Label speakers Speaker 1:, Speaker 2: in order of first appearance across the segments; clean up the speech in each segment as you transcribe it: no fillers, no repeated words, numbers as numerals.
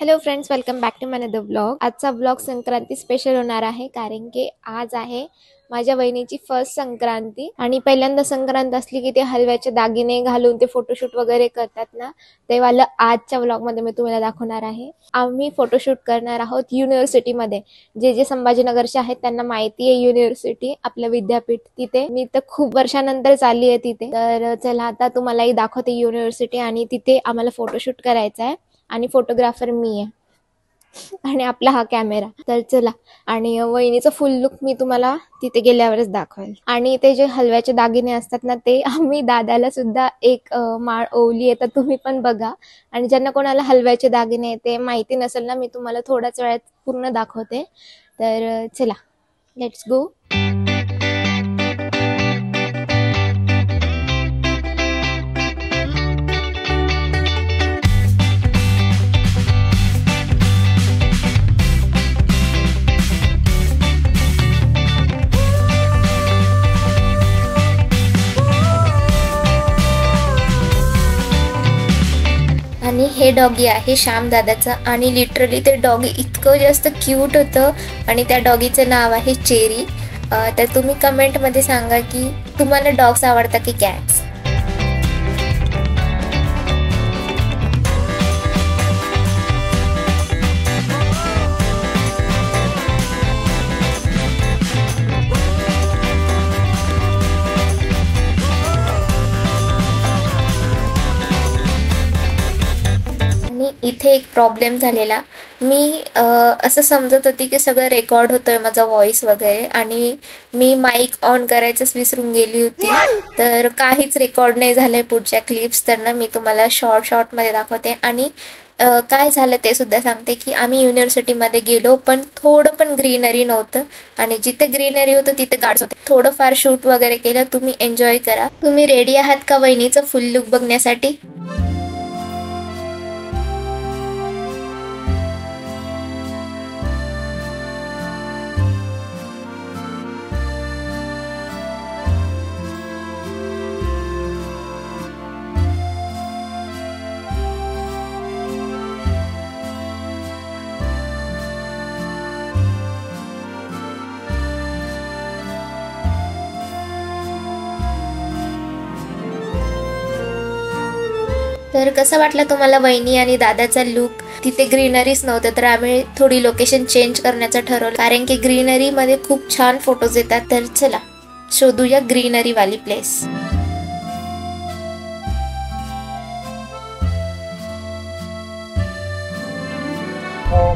Speaker 1: Hello friends, welcome back to my another vlog. आजचा vlog Sankranti special होणार आहे, कारण की आज आहे माझ्या बहिणीची फर्स्ट संक्रांती. आणि पहिल्यांदा संक्रांत असली की ते हलव्याचे दागिने घालून ते फोटोशूट वगैरे करतात ना, ते वाला आजच्या व्लॉग मध्ये मी तुम्हाला दाखवणार आहे. आम्ही फोटोशूट करणार आहोत युनिव्हर्सिटीमध्ये. जे संभाजीनगरचे आहेत त्यांना माहिती आहे युनिव्हर्सिटी, आपलं विद्यापीठ. तिथे मी तर खूप वर्षानंतर चालली आहे तिथे. तर चला आता तुम्हालाही दाखवते युनिव्हर्सिटी. आणि तिथे आम्हाला फोटोशूट करायचा आहे आणि फोटोग्राफर मी आहे आणि आपला हा कॅमेरा. तर चला, आणि वहिनीचं फुल लुक मी तुम्हाला तिथे गेल्यावरच दाखवेल. आणि ते जे हलव्याचे दागिने असतात ना, ते आम्ही दादाला सुद्धा एक माळ ओवली आहे, तर तुम्ही पण बघा. आणि ज्यांना कोणाला हलव्याचे दागिने ते माहिती नसेल ना, मी तुम्हाला थोड्याच वेळात पूर्ण दाखवते. तर चला, लेट्स गो. आणि हे डॉगी आहे श्याम दादाचं. आणि लिटरली ते डॉगी इतकं जास्त क्यूट होतं. आणि त्या डॉगीचं नाव आहे चेरी. तर तुम्ही कमेंटमध्ये सांगा की तुम्हाला डॉग्स आवडतात की कॅट्स. इथे एक प्रॉब्लेम झालेला. मी असं समजत होती की सगळं रेकॉर्ड होतोय माझा व्हॉइस वगैरे, आणि मी माईक ऑन करायचंच विसरून गेली होती. तर काहीच रेकॉर्ड नाही झालंय पुढच्या क्लिप्स. तर ना मी तुम्हाला शॉर्टमध्ये दाखवते. आणि काय झालं ते सुद्धा सांगते की आम्ही युनिव्हर्सिटीमध्ये गेलो, पण थोडं पण ग्रीनरी नव्हतं. आणि जिथे ग्रीनरी होतं तिथे गार्ड्स होते. थोडंफार शूट वगैरे केलं. तुम्ही एन्जॉय करा. तुम्ही रेडी आहात का वहिनीचं फुल लुक बघण्यासाठी? तर कसं वाटलं तुम्हाला वहिनी आणि दादाचा लुक? तिथे ग्रीनरीच नव्हतं, तर आम्ही थोडी लोकेशन चेंज करण्याचं ठरवलं, कारण की ग्रीनरी मध्ये खूप छान फोटोज येतात. तर चला शोधूया ग्रीनरी वाली प्लेस.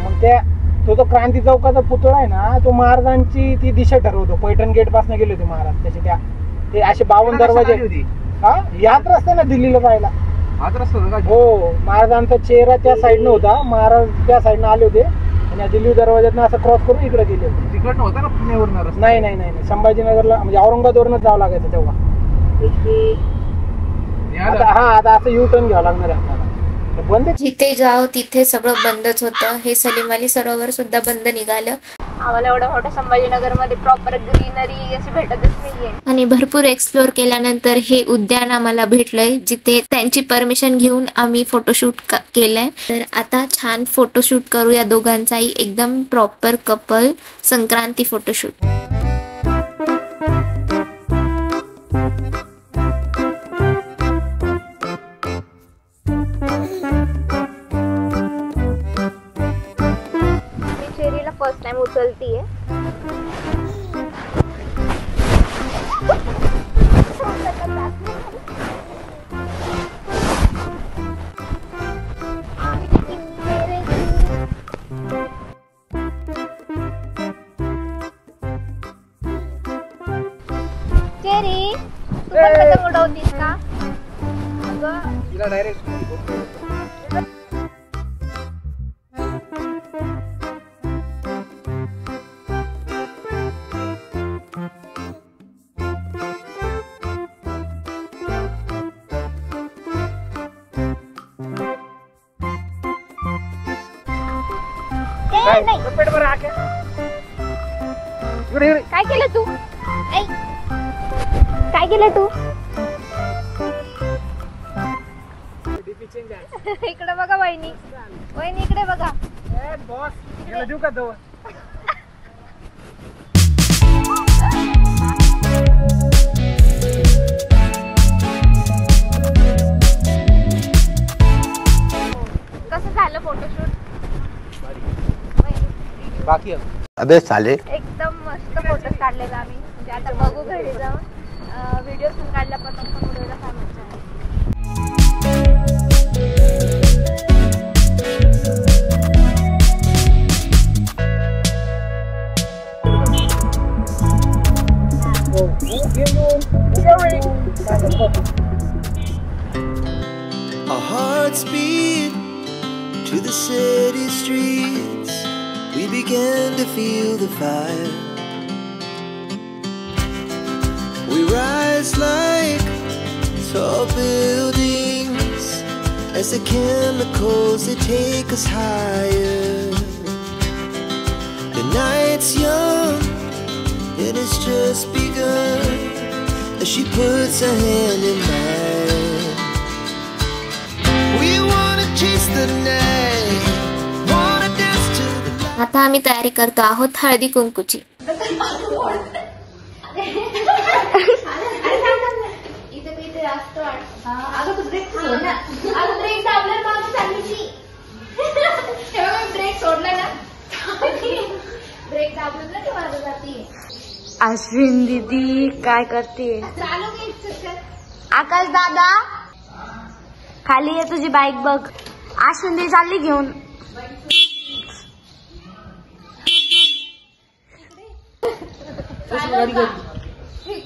Speaker 2: मग त्या तो क्रांती चौकाचा पुतळा आहे ना, तो महाराजांची ती दिशा ठरवतो. पैठण गेट पासून गेले होते महाराज त्याचे. त्या ते असे 52 दरवाजे. हा, याच रस्त्याने दिल्लीला जायला. हो, महाराजांचा चेहरा त्या साईडनं होता. महाराज त्या साईडनं आले होते आणि दिल्ली दरवाज्यातनं असं क्रॉस करून इकडे गेले होते.
Speaker 3: तिकडनं होता ना पुण्यावरून?
Speaker 2: नाही, संभाजीनगरला, म्हणजे औरंगाबादवरूनच जावं लागायचं तेव्हा. आता असं यू टर्न घ्यावं लागणार आहे आपल्याला. बंद,
Speaker 1: जिथे जाओ तिथे सगळं बंदच होतं. हे सलीम अली सरोवर सुद्धा बंद निघालं. आम्हाला एवढं मोठं संभाजीनगर मध्ये प्रॉपर ग्रीनरी अशी भेटतच नाहीये. आणि भरपूर एक्सप्लोर केल्यानंतर हे उद्यान आम्हाला भेटलंय, जिथे त्यांची परमिशन घेऊन आम्ही फोटोशूट केलंय. तर आता छान फोटोशूट करूया दोघांचाही, एकदम proper couple Sankranti photoshoot. First time उचलतीये. चेरी, तू पण पतंग उडवतीस का?
Speaker 3: डायरेक्ट
Speaker 1: काय केलं तू? काय केलं तू?
Speaker 2: चेंज आहे.
Speaker 1: इकडे बघा वहिनी, वहिनी इकडे बघा.
Speaker 2: बॉस याला देऊ का दव?
Speaker 1: कसं झालं फोटोशूट?
Speaker 2: बाकी
Speaker 3: अबे साले
Speaker 1: एकदम मस्त फोटोज काढलेला आम्ही. म्हणजे आता बघू घरी जाऊन व्हिडिओ पण काढला, पतंग पण उडवायला काय मजा आहे.
Speaker 4: Our hearts beat to the city streets. We began to feel the fire. We rise like tall buildings as the chemicals they take us higher. The night's young and it's just begun as she puts her hand in mine. We wanna chase the night, wanna dance to the light.
Speaker 1: आता आम्ही तयारी करतो आहोत हळदी कुंकूची.
Speaker 5: अश्विन दीदी काय करते? आकाश दादा खाली आहे तुझी बाईक बघ. अश्विन दीदी चालली घेऊन.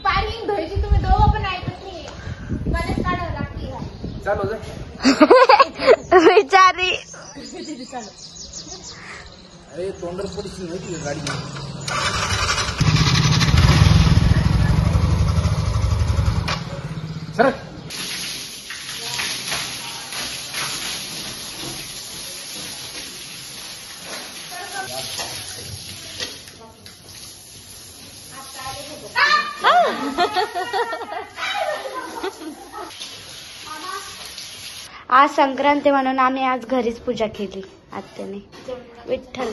Speaker 1: पार्किंग घ्यायची तुम्ही दोघं पण ऐकत नाही. मलाच काढावं लागते.
Speaker 5: विचारी
Speaker 2: अरे तोंडर पडशील माहिती गाडी. सर
Speaker 5: आज संक्रांत म्हणून आम्ही आज घरीच पूजा केली आत्याने. विठ्ठल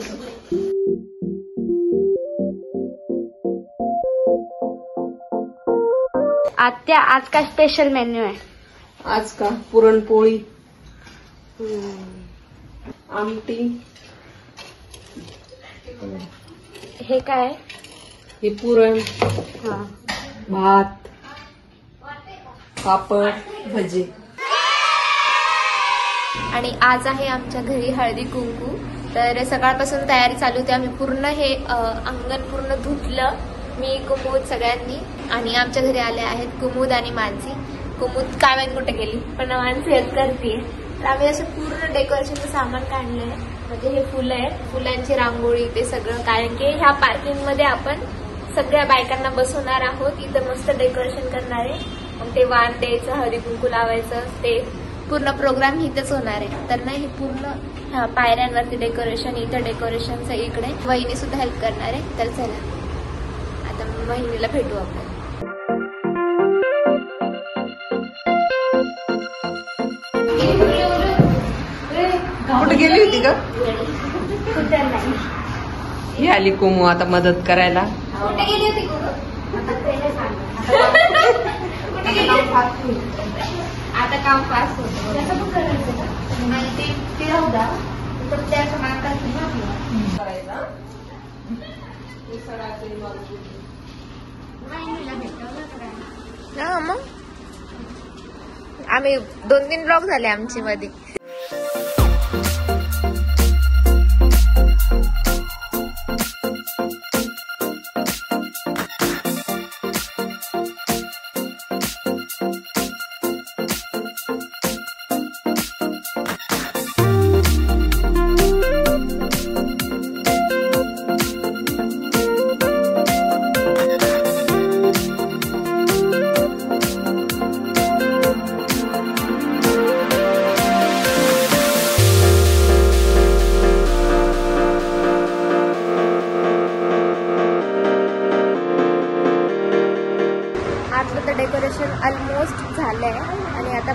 Speaker 5: आत्या आज काय स्पेशल मेन्यू आहे?
Speaker 6: आज का पुरणपोळी, आमटी.
Speaker 5: हे काय?
Speaker 6: हे पुरण,
Speaker 5: हा
Speaker 6: भात, पापड, भजी.
Speaker 1: आणि आज आहे आमच्या घरी हळदी कुंकू. तर सकाळपासून तयारी चालू होती. आम्ही पूर्ण हे अंगण पूर्ण धुतलं, मी, कुमुद सगळ्यांनी. आणि आमच्या घरी आले आहेत कुमुद आणि मानसी. कुमुद काय माहिती कुठे गेली, पण मानसी हेल्प करते. तर आम्ही असं पूर्ण डेकोरेशनचं सामान काढलंय. म्हणजे हे फुलं आहेत, फुलांची रांगोळी, ते सगळं. कारण की ह्या पार्किंग मध्ये आपण सगळ्या बायकांना बसवणार आहोत. इथं मस्त डेकोरेशन करणार आहे. मग ते वाण द्यायचं, हळदी कुंकू लावायचं, ते पूर्ण प्रोग्राम इथेच होणार आहे. तर ना हे पूर्ण पायऱ्यांवरती डेकोरेशन, इथं डेकोरेशनचं इकडे. वहिनी सुद्धा हेल्प करणार आहे. तर चला आता वहिनीला भेटू आपण.
Speaker 6: कुठे गेली होती का? ही आली कोमू आता मदत करायला.
Speaker 1: कुठे गेली होती? आता काम फास्ट होतं. ते राहू द्या. त्याचं मग आम्ही 2-3 ब्लॉग झाले आमची मध्ये.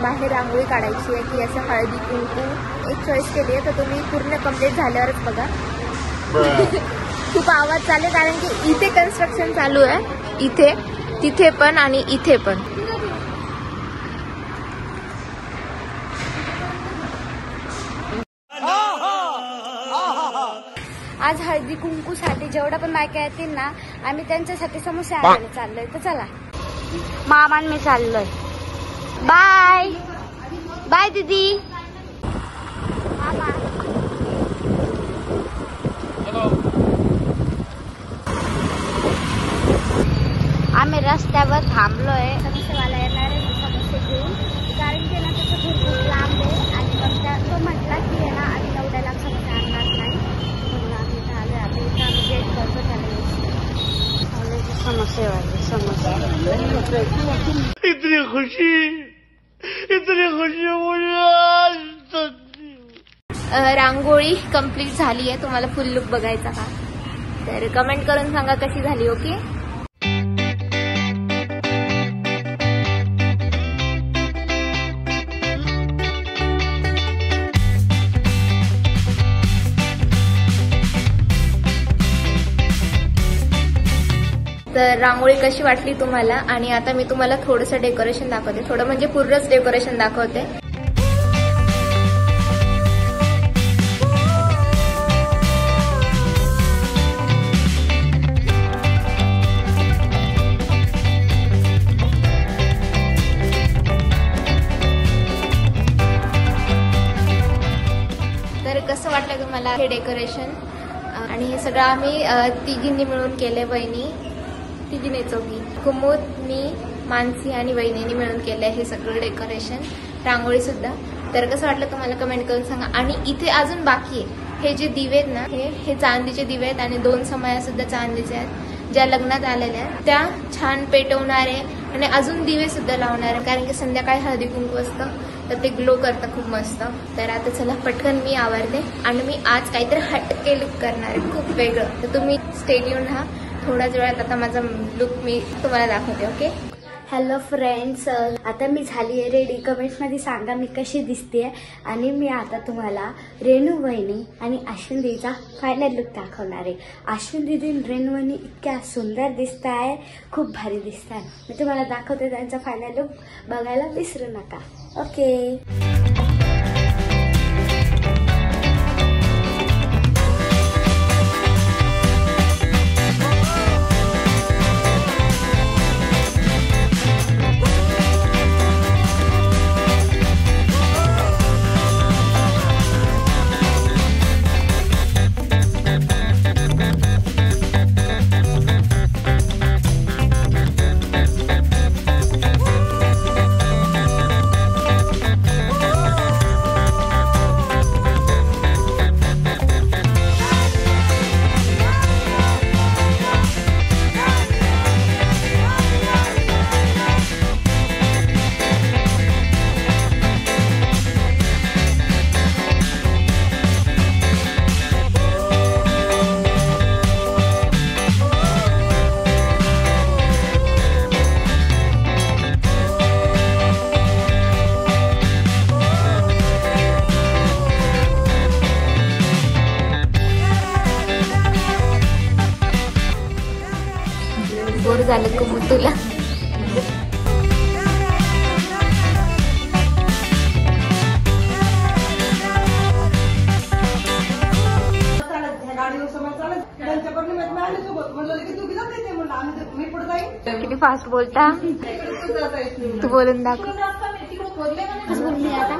Speaker 1: बाहेर रांगोळी काढायची आहे की असं हळदी कुंकू एक चॉईस केली आहे, तर तुम्ही पूर्ण कंप्लीट झाल्यावरच बघा. खूप आवाज चालू कारण की इथे कन्स्ट्रक्शन चालू आहे, इथे तिथे पण आणि इथे पण.
Speaker 5: आज हळदी कुंकूसाठी जेवढा पण बायका येतील ना, आम्ही त्यांच्यासाठी समोसे आणायला चाललोय. तर चला, मामा मी चाललोय. बाय बाय दीदी. आम्ही रस्त्यावर थांबलोय. समोसेवाला येणार आहे समोसे घेऊन, कारण की ना त्याचं घर खूप लांब आहे आणि मग तो म्हटला की ना आम्ही एवढ्याला समोसे आणणार नाही, म्हणून आम्ही इथं आलोय. आता इथं आम्ही गेट करतो त्याला समोसेवाले समोसे.
Speaker 3: इतनी खुशी
Speaker 1: रांगोळी कंप्लीट झाली आहे. तुम्हाला फुल लुक बघायचा का तर कमेंट करून सांगा कशी झाली. ओके. तर रांगोळी कशी वाटली तुम्हाला, आणि आता मी तुम्हाला थोडंसं डेकोरेशन दाखवते, थोडं म्हणजे पूर्णच डेकोरेशन दाखवते. तर कसं वाटलं तुम्हाला हे डेकोरेशन, आणि हे सगळं आम्ही तिघींनी मिळून केले. वहिनी तिघीने चौघी, कुमुद, मी, मानसी आणि वहिनीने मिळून केलंय हे सगळं डेकोरेशन, रांगोळी सुद्धा. तर कसं वाटलं तुम्हाला कमेंट करून सांगा. आणि इथे अजून बाकी आहे, हे जे दिवे आहेत ना, हे चांदीचे दिवे आहेत आणि 2 समया सुद्धा चांदीचे आहेत, ज्या लग्नात आलेल्या आहेत त्या छान पेटवणार आहे आणि अजून दिवे सुद्धा लावणार आहे, कारण की संध्याकाळी हळदी कुंकू असतं तर ते ग्लो करतं खूप मस्त. तर आता चला पटकन मी आवरते आणि मी आज काहीतरी हटके लुक करणार आहे, खूप वेगळं. तर तुम्ही स्टे ट्यून राहा. थोड्याच वेळात आता माझा लुक मी तुम्हाला दाखवते. ओके.
Speaker 5: हॅलो फ्रेंड्स, आता मी झाली आहे रेडी. कमेंट्समध्ये सांगा मी कशी दिसते. आणि मी आता तुम्हाला रेणू वहिनी आणि अश्विन दीदीचा फायनल लुक दाखवणार आहे. अश्विन दीदी आणि रेणू वहिनी इतक्या सुंदर दिसत आहे, खूप भारी दिसत आहे. मी तुम्हाला दाखवते त्यांचा फायनल लुक, बघायला विसरू नका. ओके.
Speaker 1: बोर झालं का मग तुला? किती फास्ट बोलता तू, बोलून दाखव. कसं बोलली आता?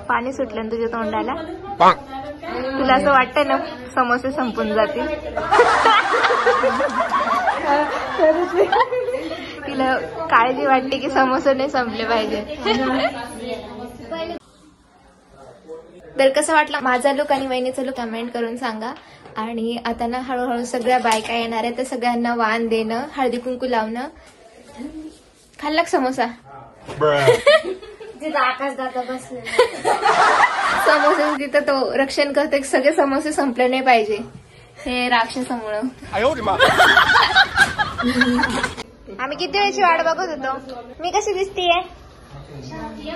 Speaker 1: पाणी सुटलं ना तुझ्या तोंडाला. तुला असं वाटतंय ना समोसे संपून जातील. तिला काळजी वाटते की समोसे नाही संपले पाहिजे. तर कसं वाटलं माझा लुक आणि वहिनीचा लुक कमेंट करून सांगा. आणि आता ना हळूहळू सगळ्या बायका येणार आहेत, तर सगळ्यांना वाण देणं, हळदी कुंकू लावणं. खाल्ला समोसा?
Speaker 5: आकाश दादा बसले
Speaker 1: समोसे तिथं तो रक्षण करते, सगळे समोसे संपले नाही पाहिजे. हे राक्षसामुळं आम्ही किती वेळची वाट बघत होतो. मी कशी दिसतीये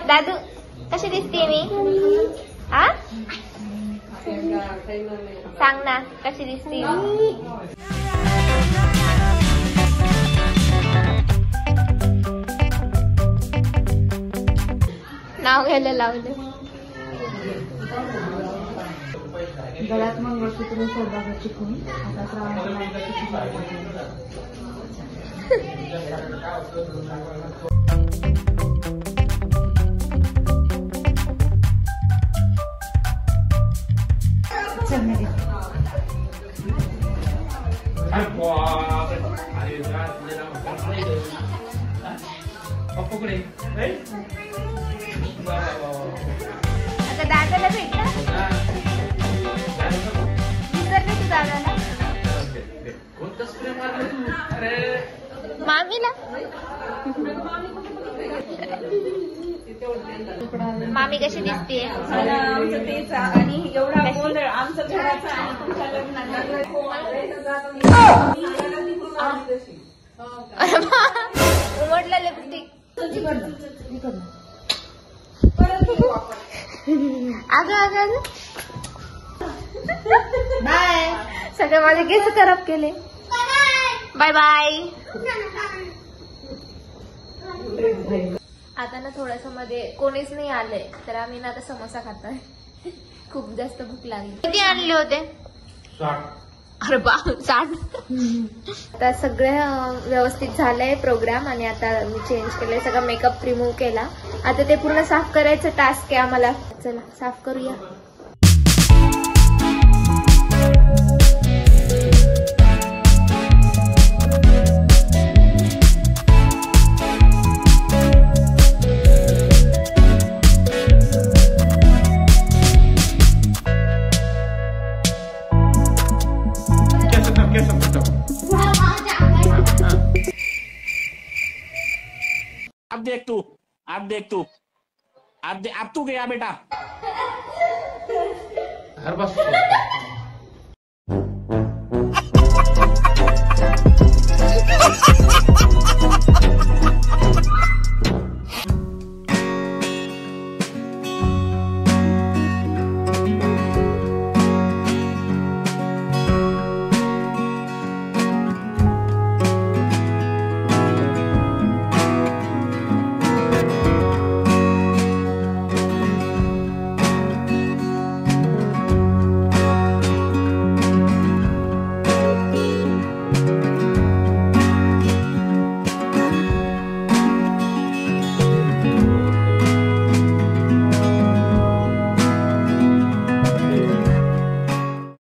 Speaker 1: दादू, कशी दिसतीये मी? आ सांग ना कशी दिसते. नाव घ्यायला लावलं.
Speaker 6: गळ्यात मंगळसूत्र सौभाग्याची खून आता श्रावण
Speaker 1: आता दादाला भेटला विसरले तू दादाला. मामीला मामी कशी दिसते?
Speaker 6: आमचं तेच आणि एवढा गोंधळ आमचं घराचा आणि तुमच्या लग्नाचा.
Speaker 1: उमटला लिपस्टिक. अगं बाय. सगळे माझे केस खराब केले. Bye bye. आता ना थोडस मध्ये कोणीच नाही आले तर आम्ही ना आता समोसा खातोय. खूप जास्त भूक लागली. किती आणले होते? 60. अरे बा 60. आता सगळं व्यवस्थित झालंय प्रोग्राम आणि आता मी चेंज केलंय, सगळं मेकअप रिमूव्ह केला. आता ते पूर्ण साफ करायचं टास्क आहे आम्हाला. चला साफ करूया.
Speaker 3: अब तू गया बेटा।